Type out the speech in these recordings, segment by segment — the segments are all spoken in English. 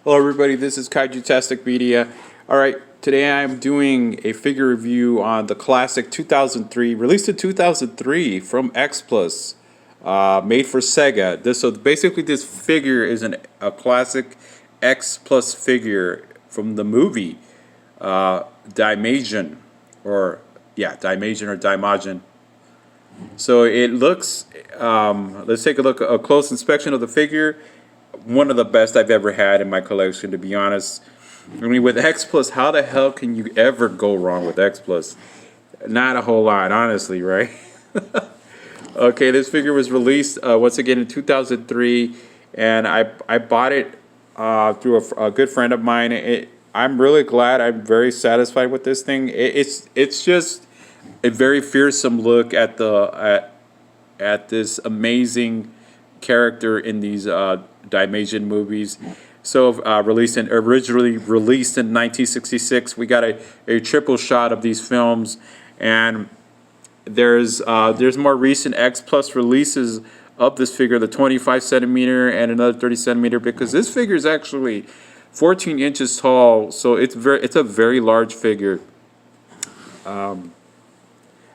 Hello everybody, this is Kaiju-tastic Media. Alright, today I'm doing a figure review on the classic 2003, released in 2003 from X Plus, made for Sega. So basically this figure is a classic X Plus figure from the movie Daimajin, Daimajin. So it looks, let's take a close inspection of the figure. One of the best I've ever had in my collection, to be honest. I mean, with X Plus, how the hell can you ever go wrong with X Plus? Not a whole lot, honestly, right? Okay, this figure was released once again in 2003, and I bought it through a good friend of mine. I'm really glad. I'm very satisfied with this thing. It's just a very fearsome look at this amazing character in these Daimajin movies. So originally released in 1966, we got a triple shot of these films, and there's more recent X Plus releases of this figure, the 25 centimeter and another 30 centimeter, because this figure is actually 14 inches tall, so it's a very large figure.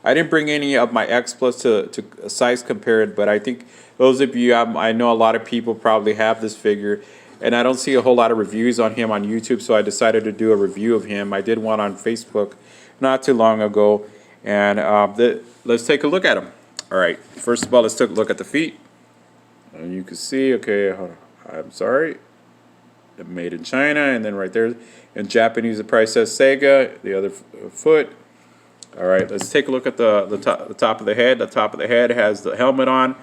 I didn't bring any of my X Plus to size compare it, but I think those of you, I know a lot of people probably have this figure, and I don't see a whole lot of reviews on him on YouTube, so I decided to do a review of him. I did one on Facebook not too long ago, and let's take a look at him. All right, first of all, let's take a look at the feet. And you can see, okay, I'm sorry, made in China, and then right there in Japanese the price says Sega, the other foot. All right, let's take a look at the top of the head. The top of the head has the helmet on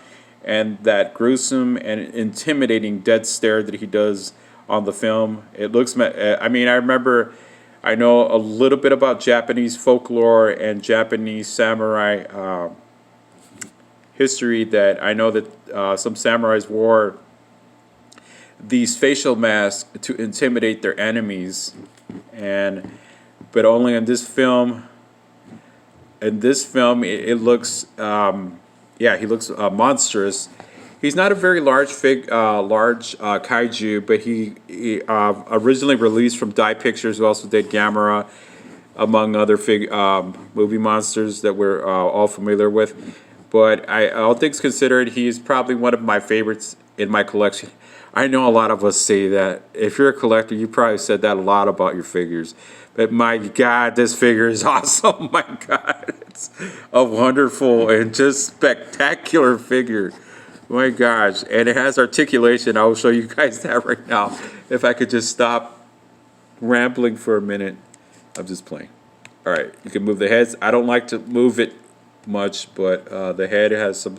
and that gruesome and intimidating dead stare that he does on the film. It looks, I mean, I know a little bit about Japanese folklore and Japanese samurai history, that I know that some samurais wore these facial masks to intimidate their enemies, but only in this film. In this film, it looks, he looks monstrous. He's not a very large kaiju, but he originally released from Dai Pictures, who also did Gamera, among other movie monsters that we're all familiar with. But all things considered, he's probably one of my favorites in my collection. I know a lot of us say that. If you're a collector, you probably said that a lot about your figures. But my God, this figure is awesome. My God, it's a wonderful and just spectacular figure. My gosh, and it has articulation. I will show you guys that right now. If I could just stop rambling for a minute. I'm just playing. All right, you can move the heads. I don't like to move it much, but the head has some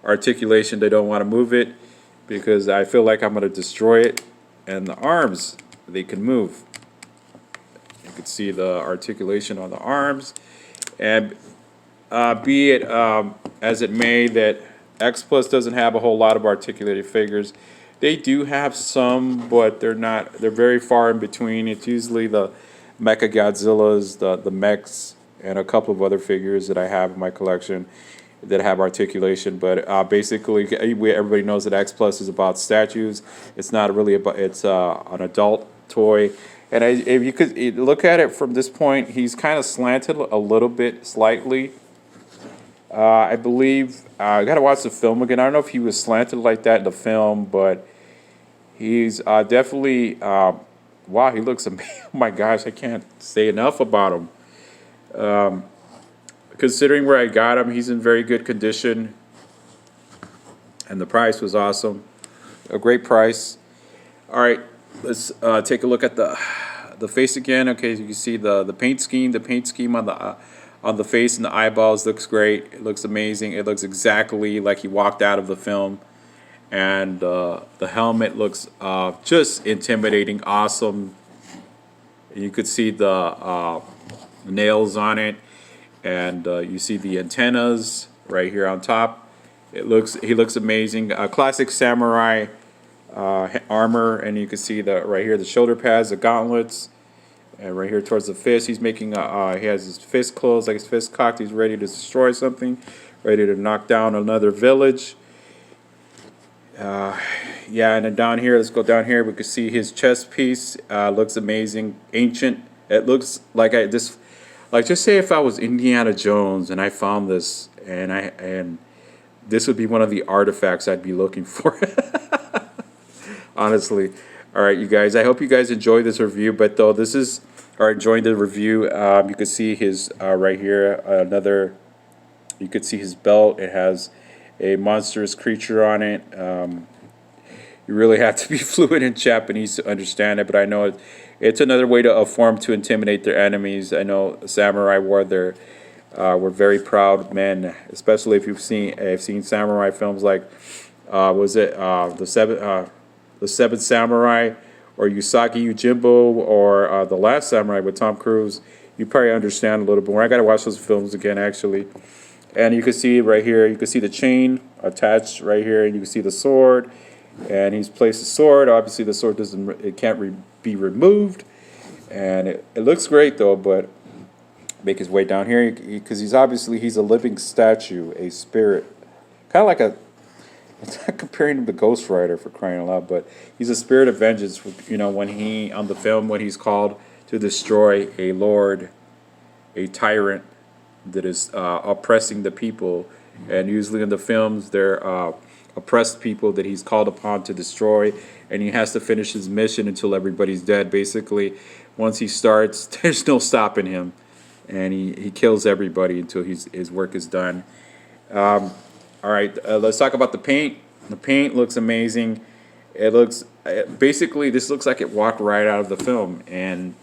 articulation. They don't want to move it because I feel like I'm going to destroy it. And the arms, they can move. You can see the articulation on the arms. And be it as it may that X Plus doesn't have a whole lot of articulated figures. They do have some, but they're very far in between. It's usually the Mecha Godzillas, the mechs, and a couple of other figures that I have in my collection that have articulation. But basically, everybody knows that X Plus is about statues. It's not really about, it's an adult toy. And if you could look at it from this point, he's kind of slanted a little bit, slightly. I believe, I got to watch the film again. I don't know if he was slanted like that in the film, but he's definitely, wow, he looks amazing. Oh my gosh, I can't say enough about him. Considering where I got him, he's in very good condition. And the price was awesome. A great price. All right, let's take a look at the face again. Okay, you can see the paint scheme. The paint scheme on the face and the eyeballs looks great. It looks amazing. It looks exactly like he walked out of the film. And the helmet looks just intimidating, awesome. You could see the nails on it, and you see the antennas right here on top. He looks amazing. Classic samurai armor, and you can see right here the shoulder pads, the gauntlets. And right here towards the fist, he's making he has his fist closed, like his fist cocked. He's ready to destroy something, ready to knock down another village. Yeah, and then down here, let's go down here. We can see his chest piece. Looks amazing, ancient. It looks like like just say if I was Indiana Jones and I found this, and this would be one of the artifacts I'd be looking for. Honestly. All right, you guys. I hope you guys enjoyed this review. But though this is, or enjoying the review, you can see his right here. You could see his belt. It has a monstrous creature on it. You really have to be fluent in Japanese to understand it, but I know it's another way to a form to intimidate their enemies. I know samurai were very proud men, especially if I've seen samurai films like was it the Seventh Samurai or Usagi Yojimbo or The Last Samurai with Tom Cruise. You probably understand a little bit more. I got to watch those films again actually. And you can see right here, you can see the chain attached right here, and you can see the sword. And he's placed the sword. Obviously, the sword can't be removed, and it looks great though. But make his way down here because he's a living statue, a spirit, kind of like It's not comparing him to Ghost Rider for crying out loud, but he's a spirit of vengeance. You know, when he's called to destroy a lord, a tyrant that is oppressing the people, and usually in the films they're oppressed people that he's called upon to destroy, and he has to finish his mission until everybody's dead. Basically, once he starts, there's no stopping him, and he kills everybody until his work is done. All right, let's talk about the paint. The paint looks amazing. It looks basically this looks like it walked right out of the film, and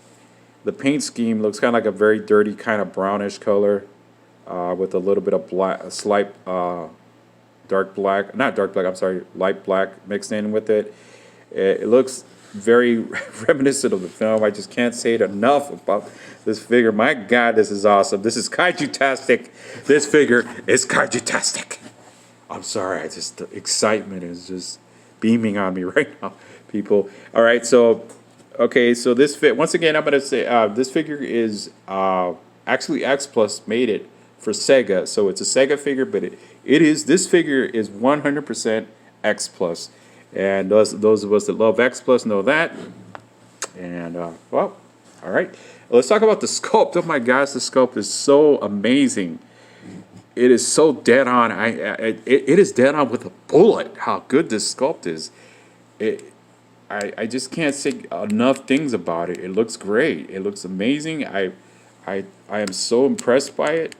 the paint scheme looks kind of like a very dirty kind of brownish color with a little bit of black, a slight dark black, not dark black, I'm sorry, light black mixed in with it. It looks very reminiscent of the film. I just can't say it enough about this figure. My God, this is awesome. This is kaiju-tastic. This figure is kaiju-tastic. I'm sorry, the excitement is just beaming on me right now, people. All right, so this once again, I'm going to say this figure is actually X Plus made it for Sega, so it's a Sega figure, but this figure is 100% X Plus, and those of us that love X Plus know that. And well, all right, let's talk about the sculpt. Oh my gosh, the sculpt is so amazing. It is so dead on. It is dead on with a bullet. How good this sculpt is. I just can't say enough things about it. It looks great. It looks amazing. I am so impressed by it.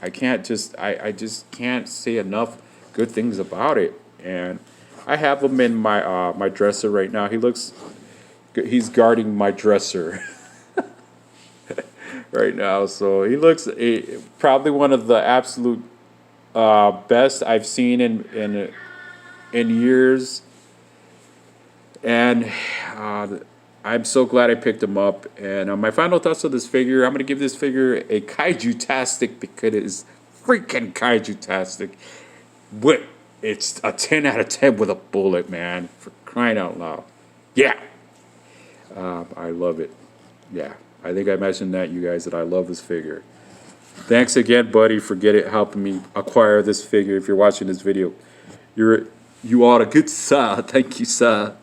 I just can't say enough good things about it. And I have him in my my dresser right now. He's guarding my dresser right now. So he looks probably one of the absolute best I've seen in years. And I'm so glad I picked him up. And my final thoughts of this figure, I'm going to give this figure a kaiju-tastic because it is freaking kaiju-tastic. It's a 10 out of 10 with a bullet, man. For crying out loud. Yeah. I love it. Yeah. I think I mentioned that, you guys, that I love this figure. Thanks again, buddy, for helping me acquire this figure. If you're watching this video, you are a good sir. Thank you, sir.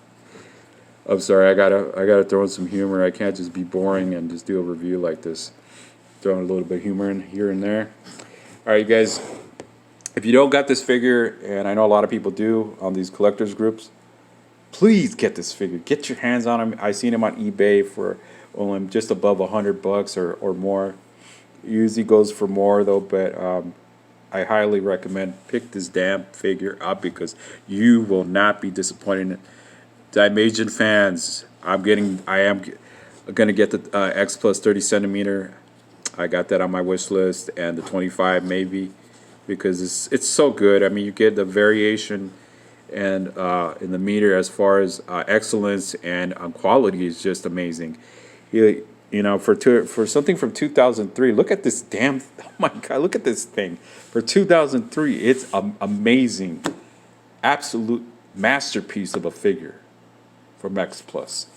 I'm sorry, I gotta throw in some humor. I can't just be boring and just do a review like this. Throwing a little bit of humor in here and there. All right, you guys. If you don't got this figure, and I know a lot of people do on these collectors groups, please get this figure. Get your hands on him. I seen him on eBay for only just above $100 or more. It usually goes for more though, but I highly recommend pick this damn figure up because you will not be disappointed. Daimajin fans, I am gonna get the X Plus 30 centimeter. I got that on my wish list, and the 25 maybe, because it's so good. I mean, you get the variation and in the meter as far as excellence and quality is just amazing. You know, for something from 2003, look at this damn. Oh my God, look at this thing. For 2003, it's amazing, absolute masterpiece of a figure from X Plus.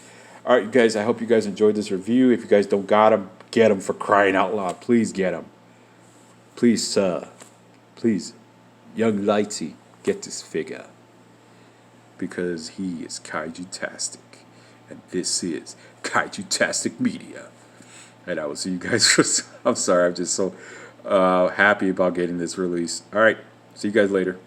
All right, you guys, I hope you guys enjoyed this review. If you guys don't got them, get them, for crying out loud. Please get them. Please, sir. Please, young Lighty, get this figure. because he is Kaiju-tastic. And this is Kaiju-tastic Media. And I will see you guys. I'm sorry, I'm just so happy about getting this released. All right, see you guys later.